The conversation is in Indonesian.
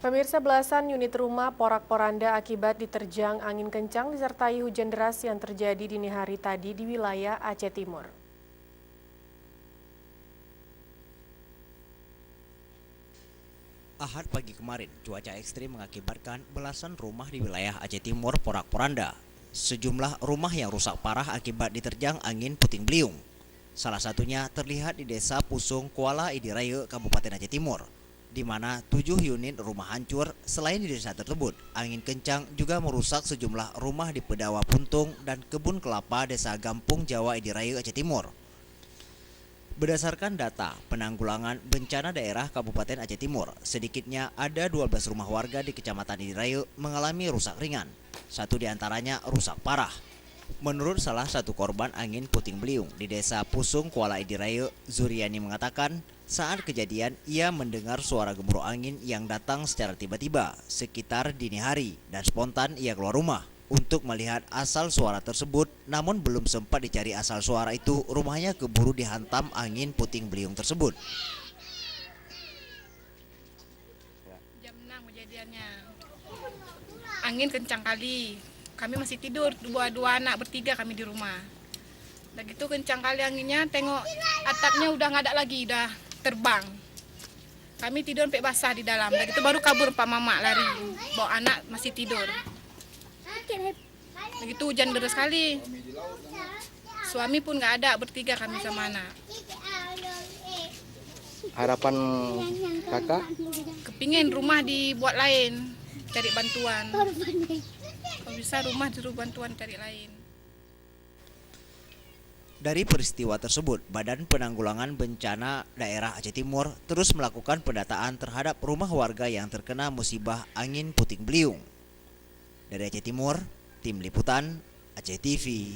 Pemirsa, belasan unit rumah porak-poranda akibat diterjang angin kencang disertai hujan deras yang terjadi dini hari tadi di wilayah Aceh Timur. Ahad pagi kemarin, cuaca ekstrim mengakibatkan belasan rumah di wilayah Aceh Timur porak-poranda. Sejumlah rumah yang rusak parah akibat diterjang angin puting beliung. Salah satunya terlihat di Desa Pusung, Kuala Idiraya, Kabupaten Aceh Timur, di mana 7 unit rumah hancur. Selain di desa tersebut, angin kencang juga merusak sejumlah rumah di Pedawa Puntung dan kebun kelapa Desa Gampung Jawa Idiraya, Aceh Timur. Berdasarkan data penanggulangan bencana daerah Kabupaten Aceh Timur, sedikitnya ada 12 rumah warga di Kecamatan Idiraya mengalami rusak ringan. Satu di antaranya rusak parah. Menurut salah satu korban angin puting beliung di Desa Pusung, Kuala Idiraya, Zuriani mengatakan saat kejadian ia mendengar suara gemuruh angin yang datang secara tiba-tiba sekitar dini hari dan spontan ia keluar rumah untuk melihat asal suara tersebut, namun belum sempat dicari asal suara itu, rumahnya keburu dihantam angin puting beliung tersebut. Jam 6 kejadiannya. Angin kencang kali. Kami masih tidur, dua anak bertiga kami di rumah. Udah gitu kencang kali anginnya, tengok atapnya udah nggak ada lagi, udah terbang. Kami tidur sampai basah di dalam. Udah gitu baru kabur Pak Mamak lari, bawa anak masih tidur. Begitu hujan deras sekali. Suami pun nggak ada, bertiga kami sama anak. Harapan kakak? Kepingin rumah dibuat lain, cari bantuan. Kalau bisa rumah disuruh bantuan cari lain. Dari peristiwa tersebut, Badan Penanggulangan Bencana Daerah Aceh Timur terus melakukan pendataan terhadap rumah warga yang terkena musibah angin puting beliung. Dari Aceh Timur, Tim Liputan Aceh TV.